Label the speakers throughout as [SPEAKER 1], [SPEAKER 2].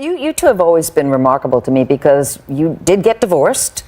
[SPEAKER 1] You two have always been remarkable to me because you did get divorced,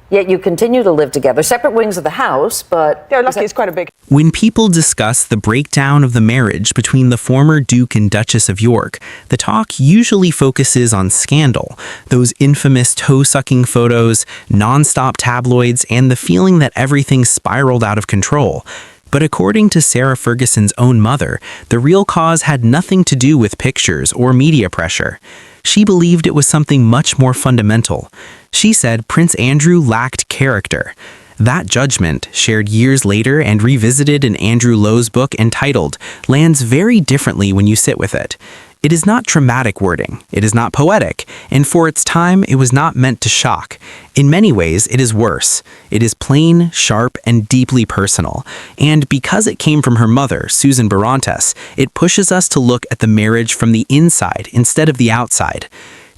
[SPEAKER 1] yet you continue to live together. Separate wings of the house, but...
[SPEAKER 2] Yeah, lucky it's quite a big...
[SPEAKER 3] When people discuss the breakdown of the marriage between the former Duke and Duchess of York, the talk usually focuses on scandal, those infamous toe-sucking photos, non-stop tabloids, and the feeling that everything spiraled out of control. But according to Sarah Ferguson's own mother, the real cause had nothing to do with pictures or media pressure. She believed it was something much more fundamental. She said Prince Andrew lacked character. That judgment, shared years later and revisited in Andrew Lowe's book entitled, lands very differently when you sit with it. It is not dramatic wording, it is not poetic, and for its time, it was not meant to shock. In many ways, it is worse. It is plain, sharp, and deeply personal. And because it came from her mother, Susan Barantes, it pushes us to look at the marriage from the inside instead of the outside.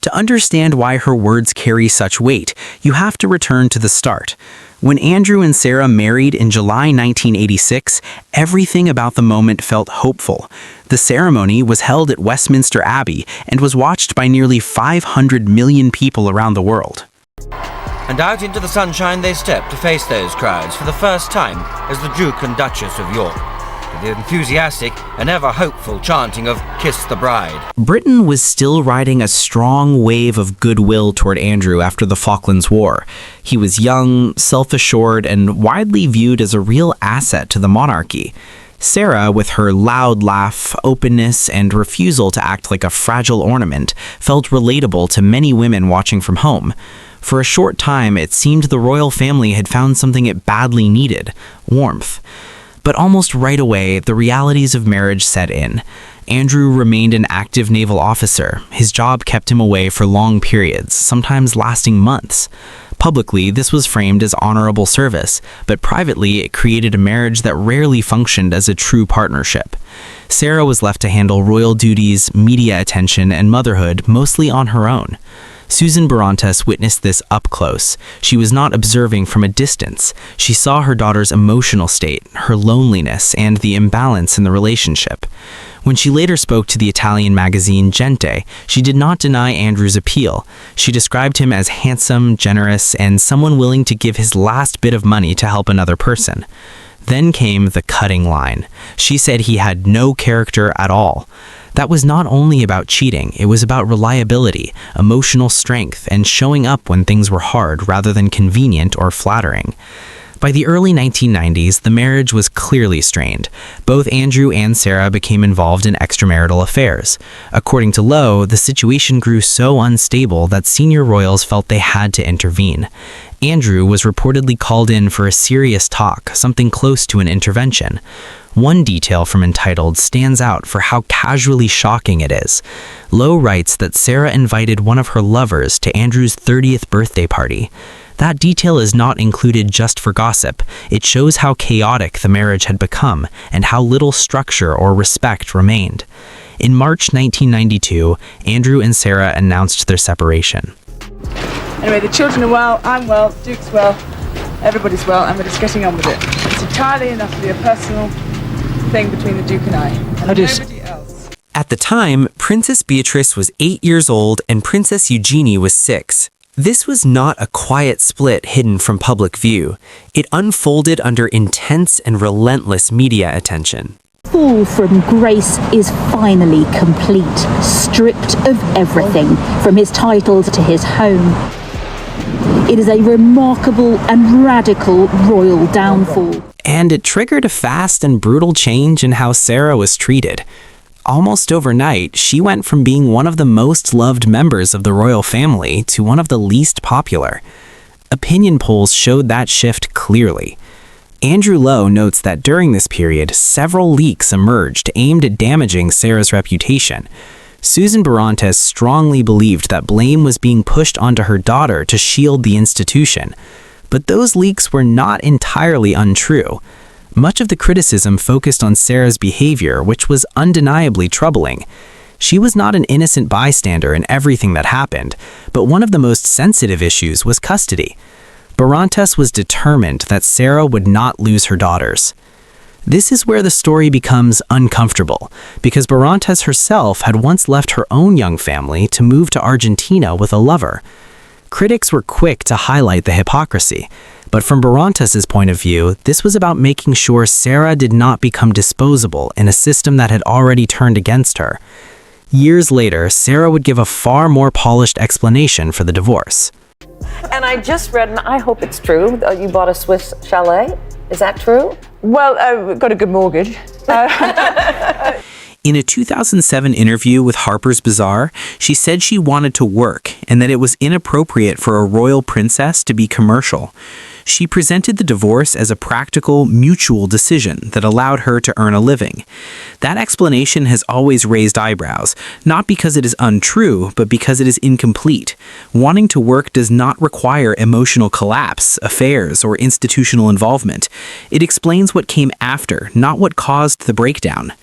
[SPEAKER 3] To understand why her words carry such weight, you have to return to the start. When Andrew and Sarah married in July 1986, everything about the moment felt hopeful. The ceremony was held at Westminster Abbey and was watched by nearly 500 million people around the world.
[SPEAKER 4] And out into the sunshine they stepped to face those crowds for the first time as the Duke and Duchess of York, to the enthusiastic and ever-hopeful chanting of "Kiss the Bride."
[SPEAKER 3] Britain was still riding a strong wave of goodwill toward Andrew after the Falklands War. He was young, self-assured, and widely viewed as a real asset to the monarchy. Sarah, with her loud laugh, openness, and refusal to act like a fragile ornament, felt relatable to many women watching from home. For a short time, it seemed the royal family had found something it badly needed: warmth. But almost right away, the realities of marriage set in. Andrew remained an active naval officer. His job kept him away for long periods, sometimes lasting months. Publicly, this was framed as honorable service, but privately, it created a marriage that rarely functioned as a true partnership. Sarah was left to handle royal duties, media attention, and motherhood mostly on her own. Susan Barantes witnessed this up close. She was not observing from a distance. She saw her daughter's emotional state, her loneliness, and the imbalance in the relationship. When she later spoke to the Italian magazine Gente, she did not deny Andrew's appeal. She described him as handsome, generous, and someone willing to give his last bit of money to help another person. Then came the cutting line. She said he had no character at all. That was not only about cheating, it was about reliability, emotional strength, and showing up when things were hard rather than convenient or flattering. By the early 1990s, the marriage was clearly strained. Both Andrew and Sarah became involved in extramarital affairs. According to Lowe, the situation grew so unstable that senior royals felt they had to intervene. Andrew was reportedly called in for a serious talk, something close to an intervention. One detail from Entitled stands out for how casually shocking it is. Lowe writes that Sarah invited one of her lovers to Andrew's 30th birthday party. That detail is not included just for gossip. It shows how chaotic the marriage had become and how little structure or respect remained. In March 1992, Andrew and Sarah announced their separation.
[SPEAKER 2] Anyway, the children are well, I'm well, Duke's well, everybody's well, and we're just getting on with it. It's entirely enough to be a personal thing between the Duke and I, and nobody else.
[SPEAKER 3] At the time, Princess Beatrice was 8 years old and Princess Eugenie was 6. This was not a quiet split hidden from public view. It unfolded under intense and relentless media attention.
[SPEAKER 5] Fall from grace is finally complete, stripped of everything, from his titles to his home. It is a remarkable and radical royal downfall.
[SPEAKER 3] And it triggered a fast and brutal change in how Sarah was treated. Almost overnight, she went from being one of the most loved members of the royal family to one of the least popular. Opinion polls showed that shift clearly. Andrew Lowe notes that during this period, several leaks emerged aimed at damaging Sarah's reputation. Susan Barantes strongly believed that blame was being pushed onto her daughter to shield the institution. But those leaks were not entirely untrue. Much of the criticism focused on Sarah's behavior, which was undeniably troubling. She was not an innocent bystander in everything that happened, but one of the most sensitive issues was custody. Barantes was determined that Sarah would not lose her daughters. This is where the story becomes uncomfortable, because Barantes herself had once left her own young family to move to Argentina with a lover. Critics were quick to highlight the hypocrisy, but from Barantes' point of view, this was about making sure Sarah did not become disposable in a system that had already turned against her. Years later, Sarah would give a far more polished explanation for the divorce.
[SPEAKER 1] And I just read, and I hope it's true, you bought a Swiss chalet. Is that true?
[SPEAKER 2] Well, we've got a good mortgage.
[SPEAKER 3] In a 2007 interview with Harper's Bazaar, she said she wanted to work and that it was inappropriate for a royal princess to be commercial. She presented the divorce as a practical, mutual decision that allowed her to earn a living. That explanation has always raised eyebrows, not because it is untrue, but because it is incomplete. Wanting to work does not require emotional collapse, affairs, or institutional involvement. It explains what came after, not what caused the breakdown.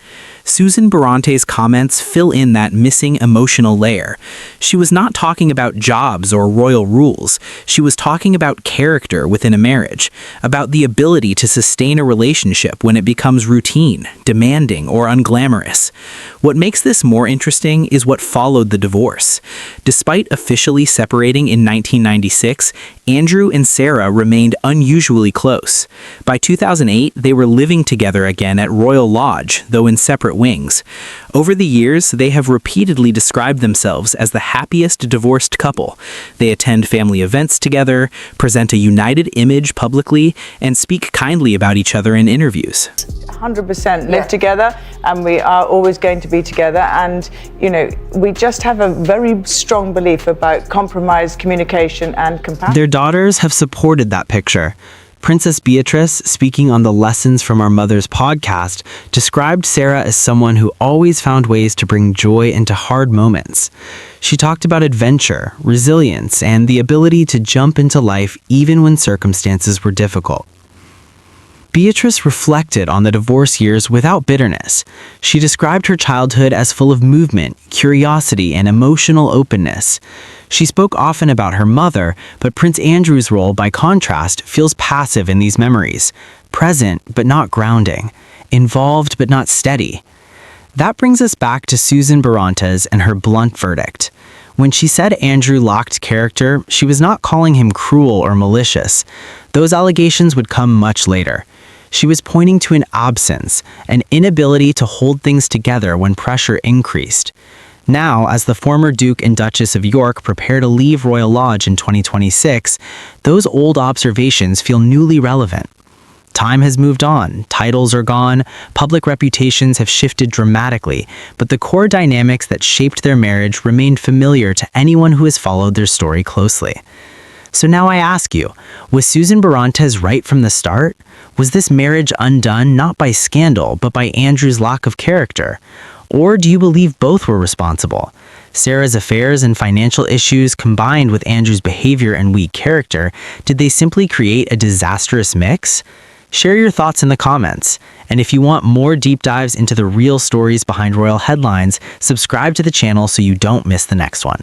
[SPEAKER 3] Susan Barantes' comments fill in that missing emotional layer. She was not talking about jobs or royal rules. She was talking about character within a marriage, about the ability to sustain a relationship when it becomes routine, demanding, or unglamorous. What makes this more interesting is what followed the divorce. Despite officially separating in 1996, Andrew and Sarah remained unusually close. By 2008, they were living together again at Royal Lodge, though in separate wings. Over the years, they have repeatedly described themselves as the happiest divorced couple. They attend family events together, present a united image publicly, and speak kindly about each other in interviews.
[SPEAKER 2] 100% live together, and we are always going to be together. And, you know, we just have a very strong belief about compromise, communication, and compassion.
[SPEAKER 3] Their daughters have supported that picture. Princess Beatrice, speaking on the Lessons from Our Mothers podcast, described Sarah as someone who always found ways to bring joy into hard moments. She talked about adventure, resilience, and the ability to jump into life even when circumstances were difficult. Beatrice reflected on the divorce years without bitterness. She described her childhood as full of movement, curiosity, and emotional openness. She spoke often about her mother, but Prince Andrew's role, by contrast, feels passive in these memories, present but not grounding, involved but not steady. That brings us back to Susan Barantes and her blunt verdict. When she said Andrew lacked character, she was not calling him cruel or malicious. Those allegations would come much later. She was pointing to an absence, an inability to hold things together when pressure increased. Now, as the former Duke and Duchess of York prepare to leave Royal Lodge in 2026, those old observations feel newly relevant. Time has moved on, titles are gone, public reputations have shifted dramatically, but the core dynamics that shaped their marriage remained familiar to anyone who has followed their story closely. So now I ask you, was Susan Barantes right from the start? Was this marriage undone not by scandal, but by Andrew's lack of character? Or do you believe both were responsible? Sarah's affairs and financial issues combined with Andrew's behavior and weak character, did they simply create a disastrous mix? Share your thoughts in the comments. And if you want more deep dives into the real stories behind royal headlines, subscribe to the channel so you don't miss the next one.